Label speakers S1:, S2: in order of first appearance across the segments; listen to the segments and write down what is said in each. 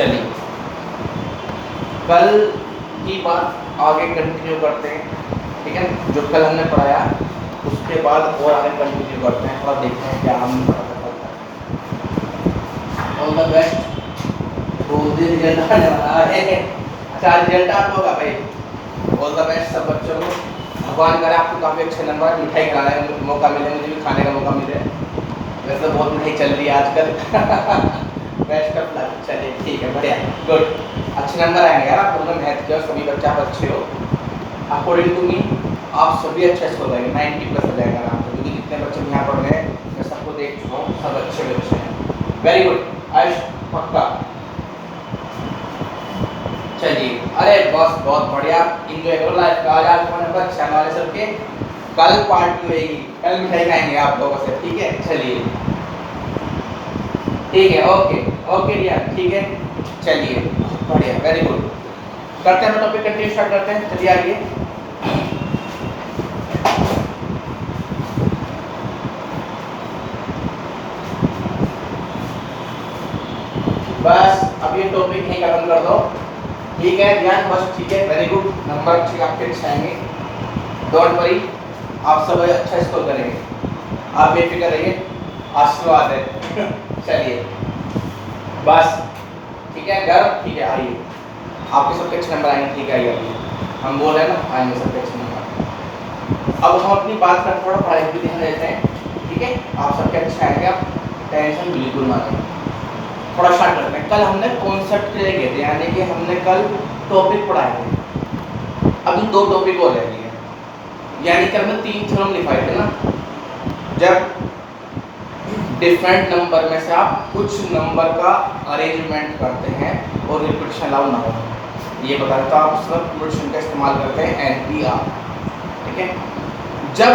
S1: चलिए कल की बात आगे कंटिन्यू करते हैं, ठीक है। जो कल हमने पढ़ाया उसके बाद और आगे कंटिन्यू करते हैं, थोड़ा देखते हैं क्या हम पता चलता है। All the best. तो रिजल्ट आने वाला है। अच्छा रिजल्ट आप होगा भाई। ऑल द बेस्ट सब बच्चों को। भगवान करे आपको काफ़ी अच्छे नंबर, मिठाई खाने का मौका मिले, मुझे भी खाने का मौका मिले। वैसे बहुत मिठाई चल रही है आजकल। Best of luck. चलिए ठीक है, बढ़िया, गुड। अच्छे नंबर आएंगे यार, आप लोगों ने मेहनत किया, सभी बच्चे आप अच्छे हो। अकॉर्डिंग टू मी आप सभी अच्छे स्कोर करेंगे, 90+ हो जाएगा आपको, क्योंकि जितने बच्चे यहाँ पढ़ रहे हैं मैं सबको देख चुका हूँ, सब अच्छे बच्चे हैं। वेरी गुड आयुष, पक्का। चलिए अरे बस बहुत बढ़िया, इंजॉय करो लाइफ का। आज आपको नंबर अच्छा हमारे सबके, कल पार्टी होगी, कल मिठाई खाएंगे आप लोगों से, ठीक है। चलिए ठीक है, ओके ओके रिया, ठीक है। चलिए बढ़िया, वेरी गुड। करते हैं टॉपिक कंटिन्यू स्टार्ट करते हैं, चलिए आगे। बस अब ये टॉपिक यहीं खत्म कर दो, ठीक है ध्यान बस, ठीक है। वेरी गुड, नंबर ठीक आपके अच्छे आएंगे, डोंट वरी, आप सब अच्छा स्कोर करेंगे, आप बेफिक्र रहिए, आशीर्वाद है। चलिए बस ठीक है, घर ठीक है, आइए आपके सबके अच्छे नंबर आएंगे, ठीक है। आइए अभी हम बोल रहे हैं ना, आएंगे सबके अच्छे नंबर। अब हम अपनी बात पर थोड़ा पढ़ाई भी ध्यान देते हैं, ठीक है। आप सबके अच्छे आएंगे, आप टेंशन बिल्कुल ना लें। थोड़ा स्टार्ट करते हैं। कल हमने कॉन्सेप्ट के लिए गए थे, यानी कि हमने कल टॉपिक पढ़ाए थे, अभी 2 टॉपिक और रह गए हैं, यानी कि हमने 3 थ्योरम लिखाए थे ना। जब डिफरेंट नंबर में से आप कुछ नंबर का अरेंजमेंट करते हैं और रिपीटेशन अलाउ ना हो, ये बताया था, आप उस वक्त रिपीटेशन का इस्तेमाल करते हैं NPR, ठीक है। जब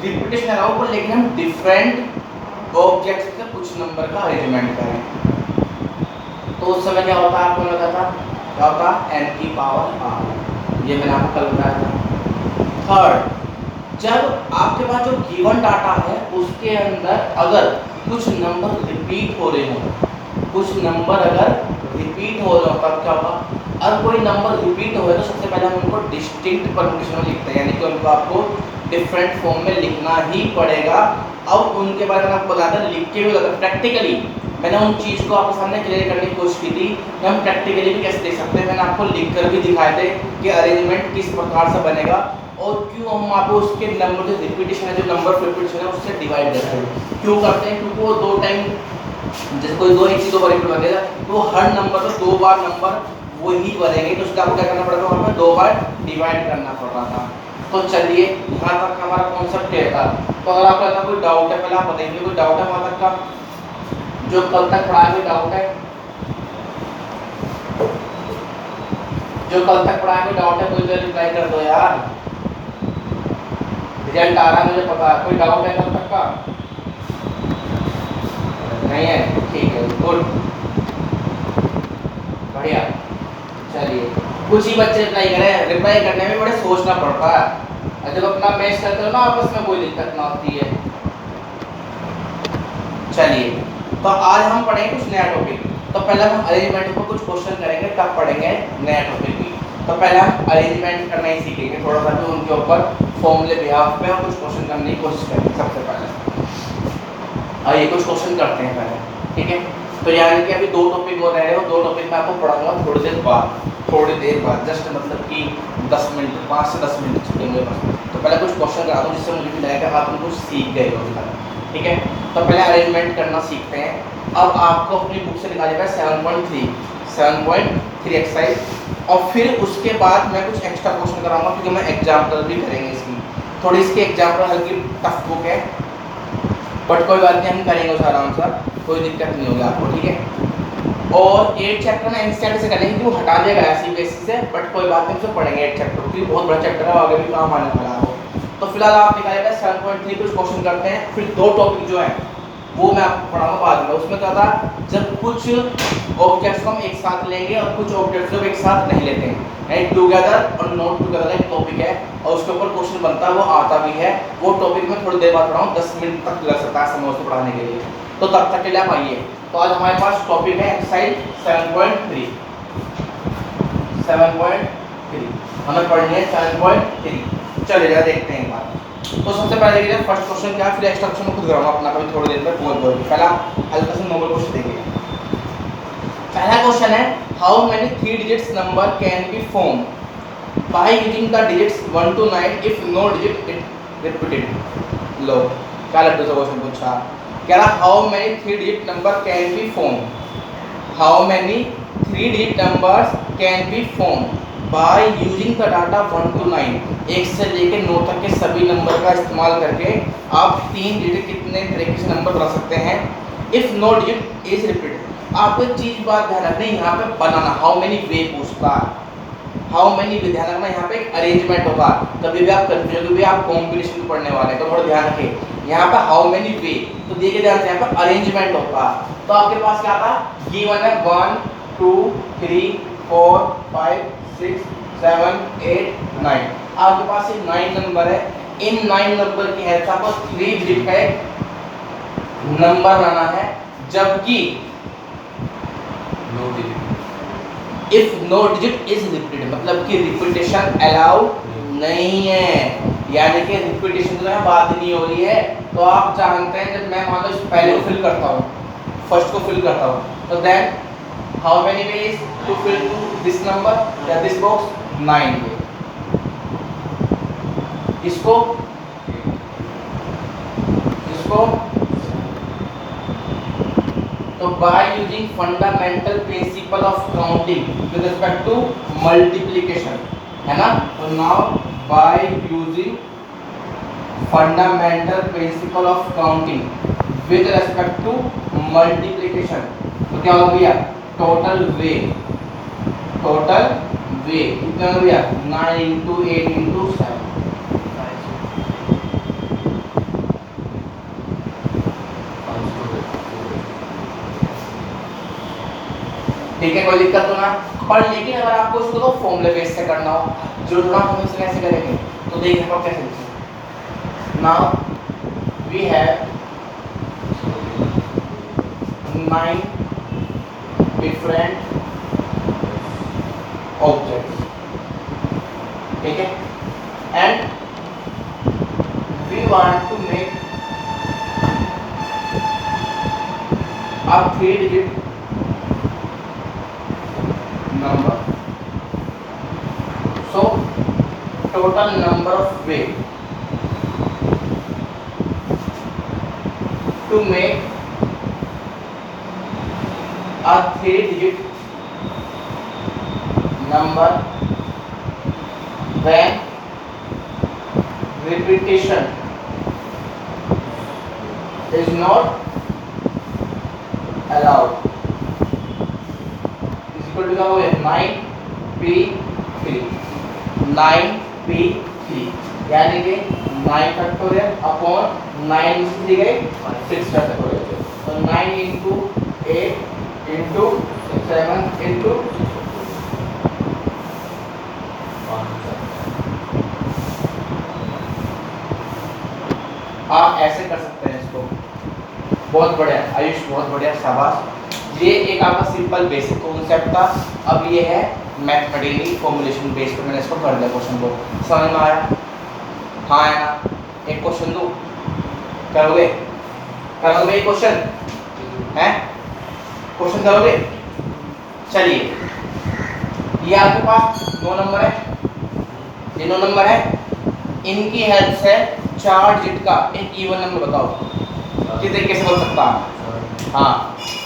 S1: रिपीटेशन अलाउ को लेकिन हम डिफरेंट ऑब्जेक्ट्स से कुछ नंबर का अरेंजमेंट करें तो उस समय क्या होता है, आपको लगा था क्या होता है, N⁻R, ये मैंने आपको कल बताया था। थर्ड, जब आपके पास जो गिवन डाटा है उसके अंदर अगर कुछ नंबर रिपीट हो रहे हो, कुछ नंबर अगर रिपीट हो रहे हो तब क्या होगा, अगर कोई नंबर रिपीट हो रहा है तो सबसे पहले हम उनको डिस्टिंक्ट परमुटेशन में लिखते हैं, यानी कि उनको आपको डिफरेंट फॉर्म में लिखना ही पड़ेगा। अब उनके बारे में आपको बताता लिख के भी बताता प्रैक्टिकली, मैंने उन चीज़ को आपके सामने क्लियर करने की कोशिश की थी कि हम प्रैक्टिकली भी कैसे देख सकते हैं। मैंने आपको लिख कर भी दिखाए थे कि अरेंजमेंट किस प्रकार से बनेगा और क्यों हम आपको उसके नंबर जो रिपीटेशन है, जो नंबर रिपीटेशन है उससे डिवाइड करते हैं। क्यों करते हैं, क्योंकि वो 2 टाइम, जैसे कोई 2 एक चीज़ 2 बार रिपीट बनेगा तो हर नंबर तो 2 बार नंबर वही बनेंगे, तो उसका आपको क्या करना पड़ेगा, वहाँ पर 2 बार डिवाइड करना पड़ रहा था। तो चलिए यहाँ तक हमारा कॉन्सेप्ट क्लियर था। तो अगर आपको लगता कोई डाउट है, पहले आप बताइए कोई डाउट है वहाँ तक का, जो कल तक पढ़ाया कोई डाउट है, जो कल तक पढ़ाया कोई डाउट है, कोई तो रिप्लाई कर दो यार, रिजल्ट आ रहा है मुझे पता है। कोई डाउट है कल तक का? नहीं है, ठीक है, गुड, बढ़िया। चलिए कुछ ही बच्चे रिप्लाई करें, रिप्लाई करने में बड़े सोचना पड़ता है, जब अपना मैच करते हो ना आपस में कोई दिक्कत ना होती है। चलिए तो आज हम पढ़ेंगे कुछ नया टॉपिक। तो पहले हम अरेंजमेंट पर कुछ क्वेश्चन करेंगे, तब पढ़ेंगे नया टॉपिक भी। तो पहले हम अरेंजमेंट करना ही सीखेंगे, थोड़ा सा भी उनके ऊपर फॉर्मूले बिहाफ पे हम कुछ क्वेश्चन करने की कोशिश करेंगे सबसे पहले। आइए कुछ क्वेश्चन करते हैं पहले, ठीक है। तो यानी कि अभी 2 टॉपिक हो रहे हैं और 2 टॉपिक मैं आपको पढ़ाऊंगा थोड़ी देर बाद, जस्ट मतलब कि 10 मिनट, 5 से 10 मिनट छूटेंगे बस। तो पहले कुछ क्वेश्चन करा दूँ जिससे मुझे भी लगेगा आप उनको सीख गए हो, ठीक है। तो पहले अरेंजमेंट करना सीखते हैं। अब आपको अपनी बुक से निकालेगा 7.3 एक्सरसाइज, और फिर उसके बाद मैं कुछ एक्स्ट्रा क्वेश्चन कराऊंगा क्योंकि मैं एग्जाम्पल भी करेंगे इसकी, थोड़ी इसकी एग्जाम्पल हल्की टफ बुक है बट कोई बात नहीं, हम करेंगे उसे आराम से, कोई दिक्कत नहीं होगी आपको, ठीक है। और 8 चैप्टर ना इंस्टेंट से करेंगे क्योंकि वो हटा देगा ऐसी बेसिस से, बट कोई बात नहीं, उसे पढ़ेंगे 8 चैप्टर क्योंकि बहुत बड़ा चैप्टर है, आगे भी काम आने वाला है। तो फिलहाल आप निकालेगा 7.3 कुछ क्वेश्चन करते हैं, फिर 2 टॉपिक जो है वो मैं आपको पढ़ाऊंगा बाद में। उसमें क्या था, जब कुछ ऑब्जेक्ट्स को हम एक साथ लेंगे और कुछ ऑब्जेक्ट्स को एक साथ नहीं लेते हैं, यानी टुगेदर और नॉट टुगेदर एक टॉपिक है और उसके ऊपर क्वेश्चन बनता है, वो आता भी है। वो टॉपिक में थोड़ी देर बाद पढ़ाऊँ, 10 मिनट तक लग सकता है समय उसको पढ़ाने के लिए। तो तब तक के लिए आप आइए, तो आज हमारे पास टॉपिक है एक्सरसाइज 7.3 हमें पढ़नी है 7.3। चलिए देखते हैं एक बार। तो सबसे पहले देखिए फर्स्ट क्वेश्चन क्या है, फिर एक्स्ट्रा क्वेश्चन खुद कराऊंगा अपना कभी थोड़ी देर में बोल पहला हल्का सा नॉर्मल क्वेश्चन देखिए। पहला क्वेश्चन है how many 3 digits number can be form by using the digits 1 to 9 if no digit it repeated. लो क्या लड्डू सा क्वेश्चन पूछा, कह रहा how many 3 digit number can be form, how many 3 digit numbers can be form by using the data 1 to 9, 1 से लेकर 9 तक के सभी नंबर का इस्तेमाल करके आप 3 डिजिट कितने तरीके से नंबर बना सकते हैं if no digit is repeated. आपको एक चीज बात ध्यान रखनी है, यहाँ पे बनाना हाउ मेनी वे पूछता है, हाउ मेनी भी ध्यान रखना, यहाँ पे एक अरेंजमेंट होगा, कभी भी आप कंफ्यूज हो भी आप कॉम्बिनेशन पढ़ने वाले हैं तो थोड़ा ध्यान रखिए। यहाँ पे हाउ मेनी वे तो देखिए ध्यान से यहाँ पे अरेंजमेंट होगा, तो आपके पास क्या था गिवन है 1 2 3 4 5 6 7 8 9, आपके पास ये 9 नंबर है, इन 9 नंबर की हेल्प से आपको 3 डिजिट का एक नंबर लाना है, जबकि if no digit is repeated मतलब कि रिपीटेशन अलाउड नहीं है, यानी कि रिपीटेशन जो है बात नहीं हो रही है। तो आप जानते हैं जब मैं मान लो पहले को फिल करता हूँ, फर्स्ट को फिल करता हूँ, तो then how many ways to fill to this number या दिस बॉक्स 9 वे, इसको तो by using fundamental principle of counting with respect to multiplication, है ना। तो now by using fundamental principle of counting with respect to multiplication, तो क्या हो गया टोटल वे कितना हो गया 9 into 8 into 7। ठीक है कोई दिक्कत तो ना, पर लेकिन अगर आपको इसको तो फॉर्मूले बेस से करना हो, जो थोड़ा हम इसे कैसे करेंगे तो देखिए हम कैसे लिखेंगे। Now we have 9 different objects, ठीक है, and we want to make a 3 digit number, so total number of way to make a 3 digit number when repetition is not allowed is equal to क्या हो गया 9p3 यानी कि 9 factorial upon 9 दी गई 6 factorial, तो 9 into 8 into 7 into आप ऐसे कर सकते हैं इसको। बहुत बढ़िया आयुष, बहुत बढ़िया, शाबाश। ये एक आपका सिंपल बेसिक कॉन्सेप्ट था, अब ये है मैथमेटिकली फॉर्मूलेशन बेस पे मैंने इसको कर दिया क्वेश्चन को। समझ में आया? हाँ है ना। एक क्वेश्चन दो, करोगे एक क्वेश्चन है, क्वेश्चन करोगे। चलिए ये आपके पास 9 नंबर है, ये 9 नंबर है, इनकी हेल्प से 4 डिजिट का एक इवन नंबर बताओ किस तरीके से बन सकता है। हाँ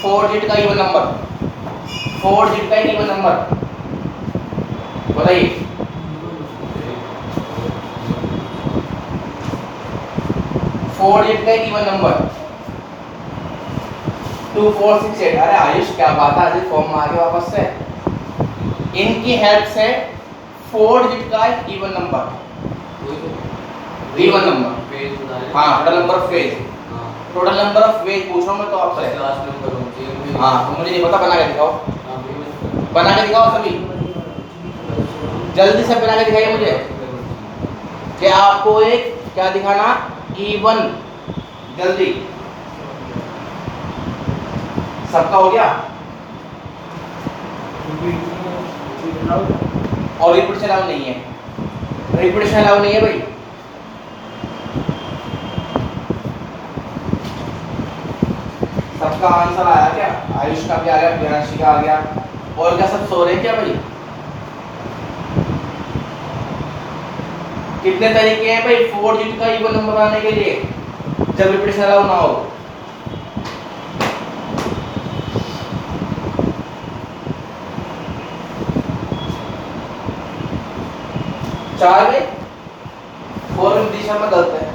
S1: 4 डिजिट का इवन नंबर, 4 डिजिट का इवन नंबर बताइए। 4 डिजिट का इवन नंबर 2 4 6 8। अरे आयुष क्या बात है, आज फॉर्म में आ गए वापस से। इनकी हेल्प से 4 डिजिट का इवन नंबर, इवन नंबर, हाँ total number of phase, total number of ways पूछ रहा हूँ मैं तो आपसे। हाँ तो मुझे नहीं पता, बना के दिखाओ, बना के दिखाओ सभी, जल्दी से बना के दिखाइए मुझे कि आपको एक क्या दिखाना, इवन, जल्दी सबका हो गया और रिपीटेशन अलाउ नहीं है, रिपीटेशन अलाउ नहीं है भाई। सबका आंसर आया क्या? आयुष का भी आ गया, प्रियांशी का आ गया, और क्या सब सो रहे हैं क्या भाई? कितने तरीके हैं भाई 4 डिजिट का इवन नंबर बनाने के लिए जब रिपीटेशन अलाउ ना हो? चार में 4 में दिशा में गलत है।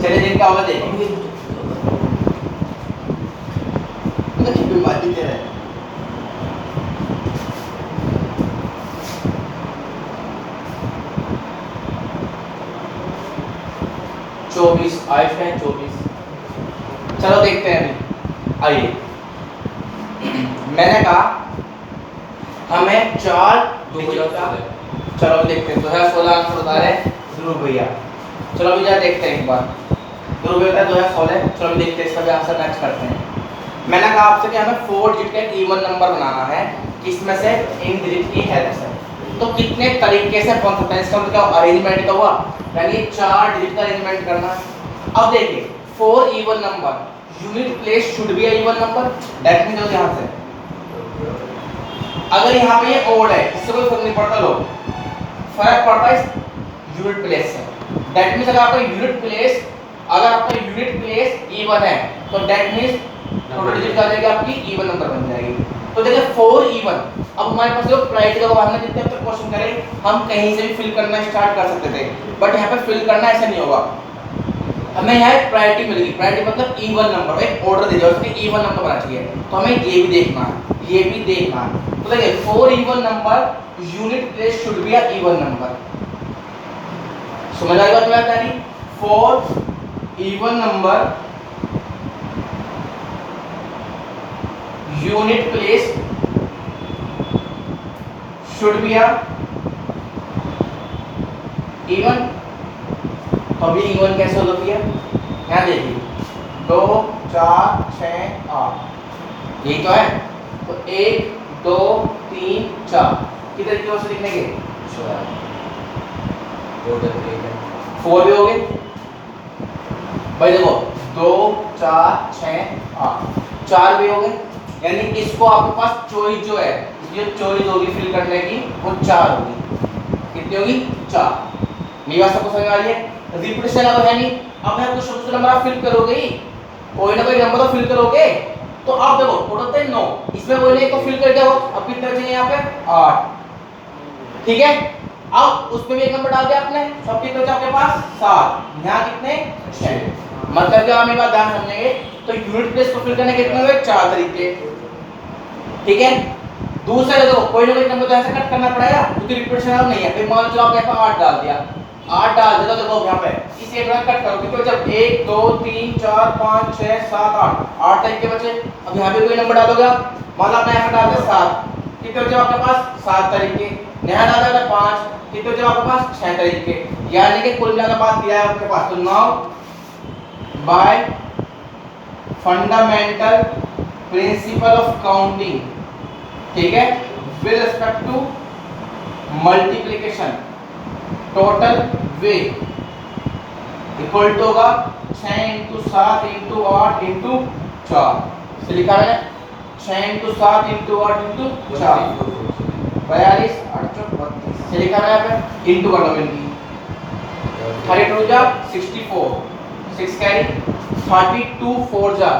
S1: चलिए दिन का होगा देखेंगे। बीमारी दे रहे हैं। चौबीस आयुष है 24। चलो देखते हैं अभी, आइए। मैंने कहा हमें 4 डिजिट का, चलो देखते हैं 2016 आंसर बता रहे ध्रुव भैया। चलो अभी जरा देखते हैं एक बार, ध्रुव भैया 2016। चलो अभी देखते हैं इसका भी आंसर मैच करते हैं। मैंने कहा आपसे कि हमें 4 डिजिट का एक इवन नंबर बनाना है, किसमें से? इन डिजिट की हेल्प से। तो कितने तरीके से बन सकता है? इसका मतलब अरेंजमेंट का हुआ, यानी 4 डिजिट का अरेंजमेंट करना। अब देखिए 4 even number, unit place should be even number. That means यहां से अगर यहाँ पे ये ओड है, इससे कोई फर्क नहीं पड़ता, लो फर्क पड़ता है यूनिट प्लेस से। दैट मींस अगर आपका यूनिट प्लेस इवन है तो दैट मींस टोटल डिजिट आ जाएगी आपकी इवन नंबर बन जाएगी। तो देखिए 4 इवन। अब हमारे पास जो प्रायोरिटी का हमने जितने अब तक क्वेश्चन करे, हम कहीं से भी फिल करना स्टार्ट कर सकते थे, बट यहाँ पे फिल करना ऐसा नहीं होगा। हमें यहाँ एक प्रायोरिटी मिलेगी, प्रायोरिटी मतलब इवन नंबर, एक ऑर्डर दे दिया उसमें इवन नंबर बनना चाहिए। तो हमें ये भी देखना है, ये भी देखना है। तो देखिए 4 even number, unit place should be a even number. समझ आई बात मैं बतानी? 4 even number, unit place should be a even. तो अभी इवन कैसे होगा भैया? यहाँ देखिए 2 4 6 8 यही तो है। तो 1 2 3 4 कितने तरीके से लिखने के? 4 भी हो गए भाई। देखो 2 4 6 8 4 भी हो गए, यानी इसको आपके पास चॉइस जो है, ये चॉइस होगी फिल करने की, वो 4 होगी। कितनी होगी? 4। मेरी बात सबको समझ आ रही है? रिपीटेशन अब है नहीं, अब है कुछ दूसरा नंबर आप फिल करोगे ही, कोई ना कोई नंबर तो फिल करोगे। तो अब देखो टोटल है 9, इसमें कोई नहीं तो फिल कर दिया। अब कितने बचे यहाँ पे? 8। ठीक है, अब उसमें भी एक नंबर डाल दिया आपने, सब कितने बचे आपके पास? 7। यहाँ कितने? 6। मतलब क्या? हम एक बात ध्यान समझेंगे, तो यूनिट प्लेस को फिल करने के कितने हुए? 4 तरीके। ठीक है, दूसरा देखो कोई ना कोई नंबर तो ऐसे कट करना पड़ेगा क्योंकि रिपीटेशन अब नहीं है। फिर मान लो आपने यहाँ पे 8 डाल दिया, 8 डाल दिया, तो देखो यहाँ पे इस एक बार कट करो कितने बचे? 1 2 3 4 5 6 7 8 तरीके बचे। अब यहाँ पे कोई नंबर डालोगे आप, मान लो आपने यहाँ पे डाल दिया 7, कितने बचे आपके पास? 7 तरीके। यहाँ डाल दिया 5, कितने बचे आपके पास? 6 तरीके। यानी कि कुल मिलाकर बात दिया है आपके पास। तो now by fundamental principle of counting, ठीक है, with respect to multiplication, total way equal to होगा 6 इंटू 7 इंटू 8 इंटू 4 से लिखा है 6 इंटू 7 इंटू 8 इंटू 4 42 8 32 से लिखा है यहाँ पे इंटू कर लो इनकी 32 जा 64 6 कैरी 32 4 जा,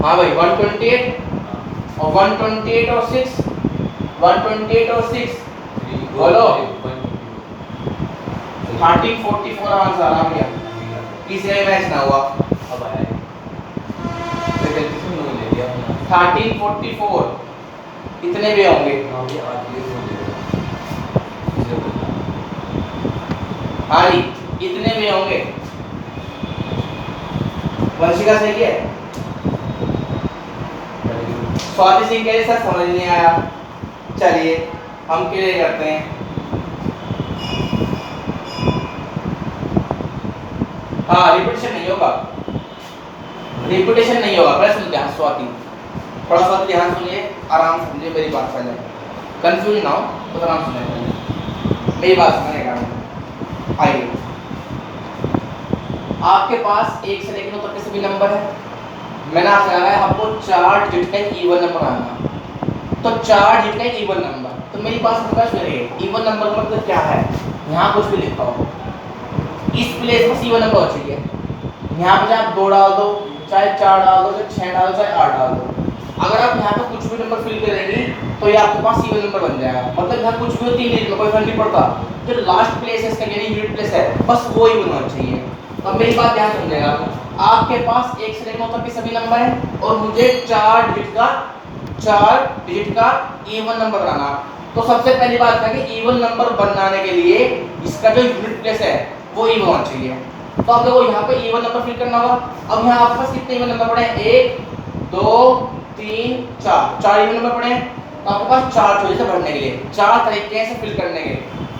S1: हाँ भाई 128 और 128 और 6 128 और 6 बोलो 1344 आंसर आ गया। तीसरे मैच ना हुआ, अब आया तो गलती से नहीं ले लिया 1344 इतने भी होंगे। हाँ जी इतने भी होंगे। वंशिका सही है? स्वाति सिंह के लिए सर समझ नहीं आया, चलिए हम क्लियर करते हैं। हाँ रिपीटेशन नहीं होगा, रिपीटेशन नहीं होगा। पहले सुन ध्यान स्वाति, थोड़ा सा ध्यान सुनिए, आराम से सुनिए मेरी बात पहले, कंफ्यूज ना हो तो आराम सुनिए मेरी बात सुनिएगा। आइए आपके पास 1 से लेकर 9 तक के सभी नंबर है। मैंने आपसे कहा है आपको 4 डिजिट का इवन नंबर आना, तो 4 डिजिट का इवन नंबर। तो मेरी बात समझ सुनिए, इवन नंबर का मतलब क्या है, यहाँ कुछ भी लिखा हो इस प्लेस में इवन नंबर हो चाहिए। यहाँ पे चाहे आप 2 डाल दो, चाहे 4 डाल दो, चाहे 6 डाल दो, चाहे 8 डाल दो, अगर आप यहाँ पे कुछ भी नंबर फिल करेंगे तो ये आपके पास इवन नंबर बन जाएगा। मतलब यहाँ कुछ भी हो 3 डिजिट में कोई फर्क नहीं पड़ता, जो लास्ट प्लेस है इसका यानी यूनिट प्लेस है बस वो ही होना चाहिए। अब मेरी बात ध्यान समझेगा, आपके पास 1 से लेकर 9 तक के सभी नंबर हैं और मुझे 4 डिजिट का इवन नंबर बनाना। तो सबसे पहली बात है कि इवन नंबर बनाने के लिए इसका जो यूनिट प्लेस है वो इवन होना चाहिए। तो आप देखो यहाँ पे इवन नंबर फिल करना होगा। अब यहाँ आपके पास कितने इवन नंबर पड़े हैं, 1 2 3 4 इवन नंबर पड़े हैं। तो आपके पास 4 चॉइस है भरने के लिए, 4 तरीके से फिल करने के,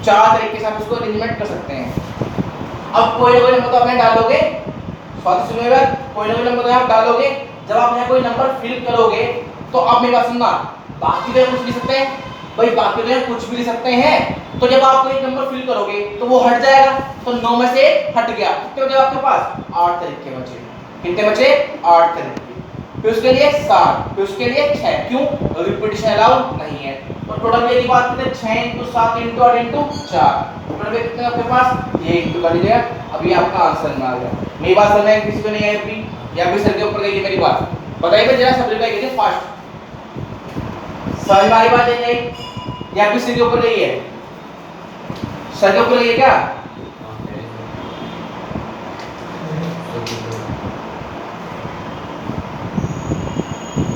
S1: 4 तरीके से आप इसको अरेंजमेंट कर सकते हैं। अब कोई ना कोई नंबर तो आपने डालोगे, स्वाद सुनिएगा, कोई ना कोई नंबर तो आप डालोगे। जब आप यहाँ कोई नंबर फिल करोगे तो आप मेरी बात सुनना, बाकी तो कुछ लिख सकते हैं भाई, बाकी तो कुछ भी लिख सकते हैं। तो जब आप कोई नंबर फिल करोगे तो वो हट जाएगा, तो 9 में से हट गया, कितने बचे आपके पास, 8 तरीके बचे। कितने बचे, 8 तरीके। फिर उसके लिए 7, फिर उसके लिए 6, क्यों, रिपीटेशन अलाउड नहीं है। तो टोटल ये की बात करते हैं 6 × 7 × 8 × 4, टोटल में कितने आपके पास, ये इंटू कर लीजिएगा। अभी आपका आंसर में आ गया। मेरी बात समझ में किसी को नहीं आई अभी, या फिर सर के ऊपर गई मेरी बात, बताइए जरा सब रिप्लाई कीजिए फास्ट। समझ में आई बात है या फिर सर के ऊपर गई है, सर के ऊपर गई है क्या,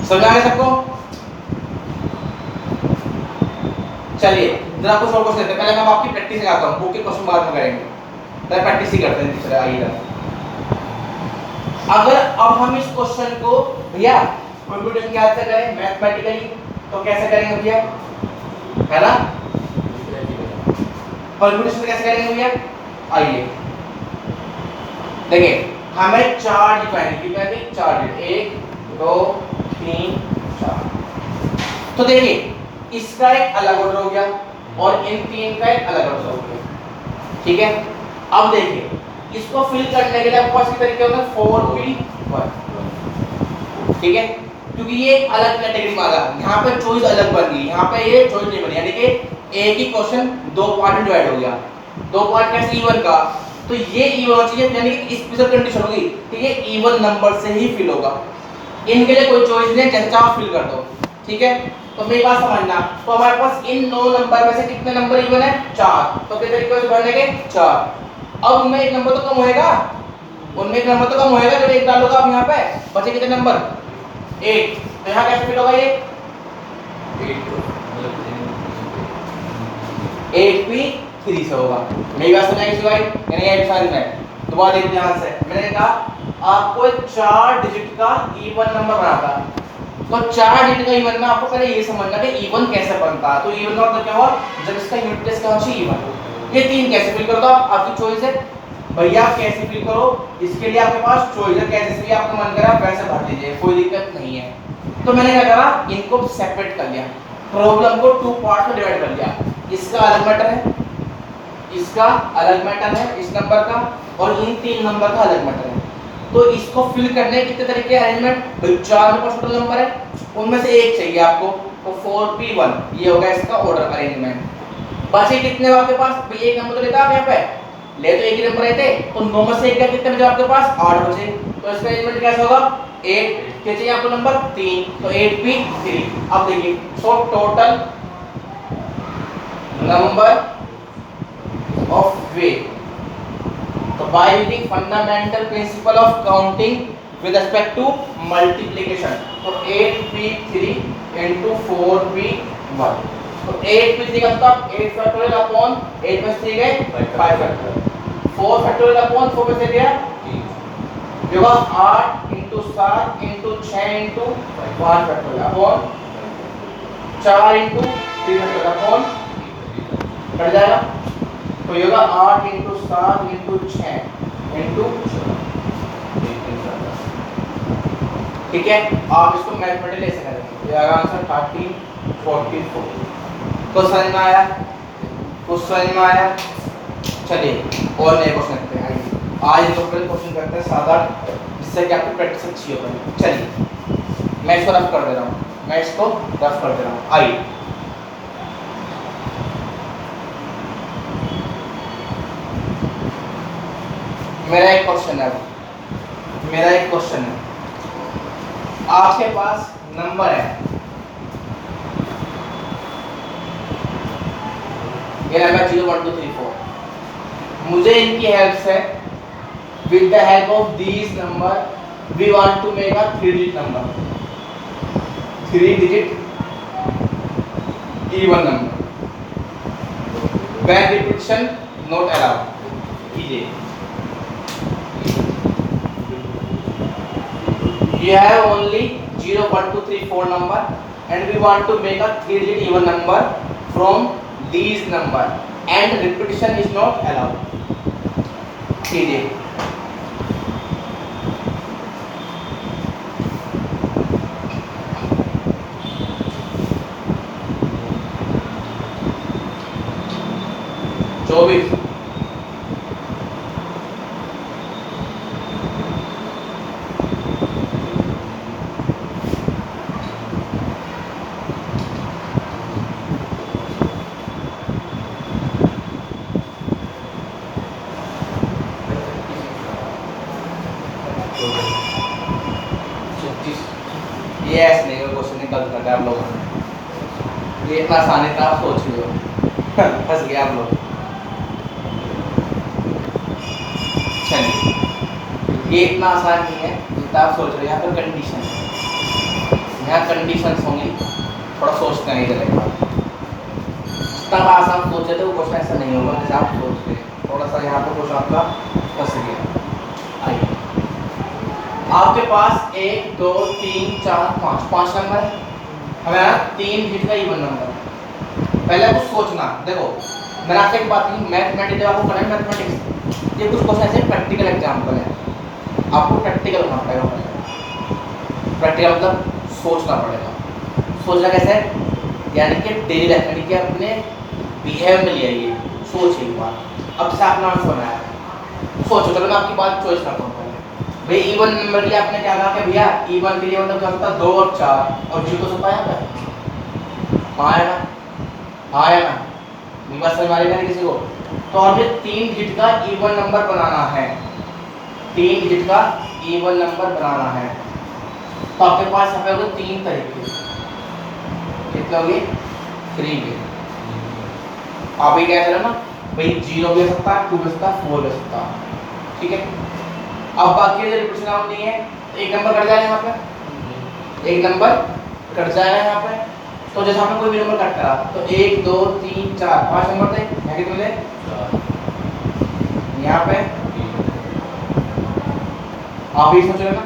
S1: समझ आ गया सबको। चलिए जरा कुछ और क्वेश्चन लेते हैं, पहले मैं आपकी प्रैक्टिस कराता हूं, बुक के क्वेश्चन बाद में करेंगे, पहले प्रैक्टिस ही करते हैं। चलिए आइए, अगर अब हम इस क्वेश्चन को भैया कंप्यूटर की याद से करें मैथमेटिकली तो कैसे करेंगे भैया, है ना, कंप्यूटर से कैसे करेंगे भैया। आइए देखिए, हमें 4 डिफाइन कितना है, 4 1 2 3 4। तो देखिए इसका एक अलग ऑर्डर हो गया और इन 3 का एक अलग ऑर्डर हो गया, ठीक है। अब देखिए इसको फिल करने के लिए आपके पास किस तरीके होंगे, 4p1, ठीक है, क्योंकि ये अलग कैटेगरी में आ गया, यहाँ पे चॉइस अलग बन गई, यहाँ पे ये चॉइस नहीं बनी, यानी कि एक ही क्वेश्चन 2 पार्ट में डिवाइड हो गया। 2 पार्ट कैसे, इवन का, तो ये इवन होना चाहिए, यानी कि स्पेशल कंडीशन होगी कि ये इवन नंबर से ही फिल होगा, इनके लिए कोई चॉइस नहीं, जैसा आप फिल कर दो, ठीक है। तो मेरी बात समझना, तो हमारे पास इन 9 नंबर में से कितने नंबर इवन है, 4, तो किस तरीके से भरने के 4। अब उनमें एक नंबर तो कम होएगा, उनमें एक नंबर तो कम होएगा, जब एक डालोगे आप यहाँ पे बचे कितने नंबर, 8, तो यहाँ कैसे फिल होगा ये 8p3 से होगा। मेरी बात समझ आई भाई, यानी ये डिफाइन है। दोबारा देखिए ध्यान से, मैंने कहा आपको 4 डिजिट का इवन नंबर बनाता, तो 4 डिजिट का इवन में आपको पहले ये समझना कि इवन कैसे बनता है। तो इवन का मतलब क्या हुआ, जब इसका यूनिट प्लेस क्या होना चाहिए, इवन। ये 3 कैसे फिल करो, आपकी चॉइस है भैया, कैसे फिल करो, इसके लिए आपके पास चॉइस है, कैसे भी आपको मन करा वैसे भर दीजिए, कोई दिक्कत नहीं है। तो मैंने क्या करा, इनको सेपरेट कर लिया, प्रॉब्लम को 2 पार्ट में डिवाइड कर लिया। इसका अलग मैटर है, इसका अलग मैटर है इस नंबर का, और इन 3 नंबर का अलग मैटर है। तो इसको फिल करने के कितने तरीके अरेंजमेंट, भाई 4 में टोटल नंबर है, उनमें से एक चाहिए आपको, तो 4p1 ये होगा इसका ऑर्डर अरेंजमेंट। बचे कितने आपके पास, भाई एक नंबर तो लेता आप यहाँ पे ले, तो एक ही नंबर रहते, तो 9 में से एक कितने बचे आपके पास, 8 बचे। तो इसका अरेंजमेंट कैसा होगा, 8 क्या चाहिए आपको नंबर 3, तो 8p3। अब देखिए, सो टोटल नंबर ऑफ वे, तो by using fundamental principle of counting with respect to multiplication, तो 8p3 into 4p1, तो 8p3 का मतलब 8 फैक्टोरियल अपॉन 8 में से 3 गए 5 फैक्टोरियल, 4 फैक्टोरियल अपॉन 4 में से गया 3, होगा 8 into 7 into 6 into 5 factorial upon 4 into 3 factorial upon cut जाएगा, तो ये होगा 8 into 7 into 6 इंटू, ठीक है। आप इसको मैथमेटिकली ऐसे करेंगे, ये आएगा आंसर 1344। कुछ समझ में आया? कुछ समझ में आया? चलिए और नए क्वेश्चन करते हैं। आइए आज लोकल क्वेश्चन करते हैं 7-8, जिससे कि आपको प्रैक्टिस अच्छी हो जाए। चलिए मैं इसको रफ कर दे रहा हूँ, आइए मेरा एक क्वेश्चन है, आपके पास नंबर है, ये नंबर 0 1 2 3 4, मुझे इनकी हेल्प से with the help of these number we want to make a 3-digit number, 3-digit even number when repetition not allowed। कीजिए, you have only 0 1 2 3 4 number and we want to make a 3-digit even number from these number and repetition is not allowed। कीजिए, चौबीस, ये ऐसे नहीं question निकल कर आप लोगों ने, ये इतना आसानी था, आप सोच रहे हो फंस गए आप लोग। चलिए ये इतना आसान नहीं है जितना आप सोच रहे हो। यहाँ पर कंडीशन है, यहाँ कंडीशंस होंगी, थोड़ा सोचते नहीं चलेगा। जितना आसान सोचे थे वो क्वेश्चन ऐसा नहीं होगा जैसे आप सोच रहे हैं। थोड़ा सा यहाँ पर क्वेश्चन आपका फंस गया। आइए आपके पास 1 2 3 4 5 नंबर है, हमें 3 डिजिट का इवन नंबर। पहले कुछ सोचना, देखो मैंने आपसे एक बात की, मैथमेटिक्स जब आपको पढ़ना है मैथमेटिक्स, ये कुछ क्वेश्चन ऐसे प्रैक्टिकल एग्जाम्पल है, आपको प्रैक्टिकल होना पड़ेगा। प्रैक्टिकल मतलब सोचना पड़ेगा। सोचना कैसे? यानी कि डेली लाइफ, यानी कि अपने बिहेव में ले आइए, सोच एक बार। अब से आपने आंसर बनाया, सोचो। चलो मैं आपकी बात चॉइस करता हूँ। भाई इवन नंबर के लिए आपने क्या कहा कि भैया इवन के लिए मतलब क्या होता है 2 और 4 और 0 तो सब आया था, हाँ है ना, हाँ है ना, बस हमारे में किसी को। तो हमें 3 डिजिट का इवन नंबर बनाना है, 3 डिजिट का इवन नंबर बनाना है। तो आपके पास यहाँ पे होगा 3 तरीके, कितने होंगे? 3 के। आप ये क्या चलो ना भाई 0 भी हो सकता है, 2 भी हो सकता है, 4 भी हो सकता है, ठीक है। अब बाकी जो रिपीटेशन आउट नहीं है, एक नंबर कट जाएगा यहाँ पे, एक नंबर कट जाएगा यहाँ पे। तो जैसे आपने कोई भी नंबर कट करा तो 1 2 3 4 5 नंबर थे, यहाँ कितने मिले? यहाँ पे आप ही सोच रहे ना,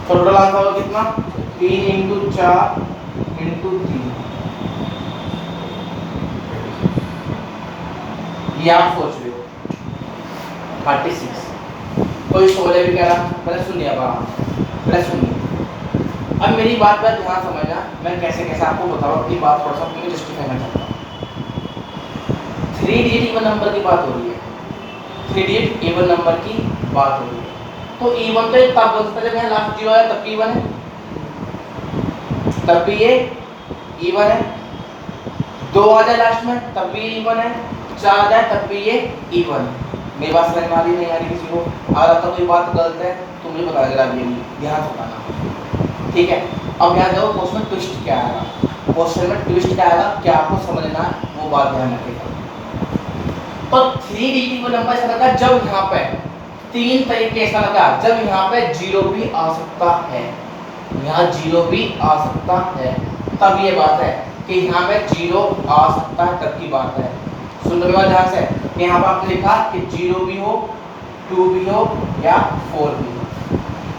S1: तो टोटल आंसर होगा कितना? 3 × 4 × 3, ये आप सोच रहे हो 36। कोई 16 भी कह रहा, पहले सुनिए, पहले सुनिए। अब मेरी बात पर ध्यान समझना, मैं कैसे कैसे आपको बताऊँ अपनी बात, थोड़ा सा मैं जस्टिफाई करना चाहता हूँ। 3 डिजिट इवन नंबर की बात हो रही है, 3 डिजिट इवन नंबर की बात हो रही है। तो इवन तो तब बनता है जब यहाँ लास्ट 0 आया तब भी इवन है, तब भी ये इवन है। 2 आ जाए लास्ट में तब भी इवन है, 4 आ जाए तब भी ये इवन है। मेरी बात समझ में आ रही नहीं आ रही किसी को? अगर आपका कोई बात गलत है तो मुझे बता देना, ध्यान से बताना, ठीक है। अब यहाँ देखो क्वेश्चन में ट्विस्ट क्या आएगा, क्वेश्चन में ट्विस्ट क्या आएगा, क्या आपको समझना वो बात ध्यान रखिएगा। तो 3 डिजिट का नंबर ऐसा लगा जब यहाँ पे 3 तरीके ऐसा लगा, जब यहाँ पे 0 भी आ सकता है, यहाँ 0 भी आ सकता है, तब ये बात है कि यहाँ पे 0 आ सकता है, तब की बात है। सुन लो ध्यान से, यहाँ पर आपने लिखा कि 0 भी हो, 2 भी हो या 4 भी हो।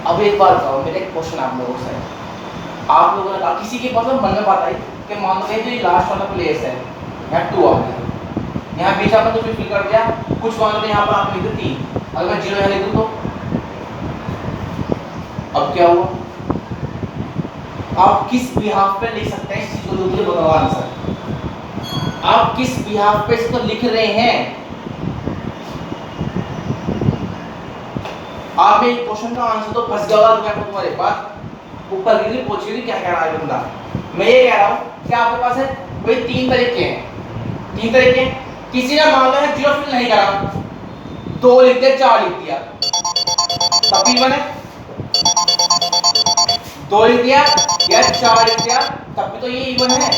S1: अब एक बार बताओ, मेरे एक क्वेश्चन आप लोगों से, आप लोगों ने कहा किसी के पास मन में बात आई कि मान लो जो ये लास्ट वाला प्लेस है यहाँ 2 आ गया, यहाँ बीच आपने कुछ भी फिल कर दिया, कुछ मान लो यहाँ पर आप लिख दो 3, अगर मैं 0 यहाँ लिख दूँ तो अब क्या हुआ? आप किस बिहाफ पे लिख सकते हैं इस चीज को मुझे बताओ आंसर। आप किस बिहाफ पे इसको लिख रहे हैं? आप एक क्वेश्चन का आंसर तो फंस गया होगा तुम्हारे पास, ऊपर गिरी पूछेगी क्या कह रहा है बंदा। मैं ये कह रहा हूँ कि आपके पास है भाई 3 तरीके हैं, 3 तरीके। किसी ने मान लो है 0 फिल नहीं करा, 2 लिख दिया 4 लिख दिया, तब भी बने। 2 लिख दिया या 4 लिख दिया तब भी तो ये इवन है।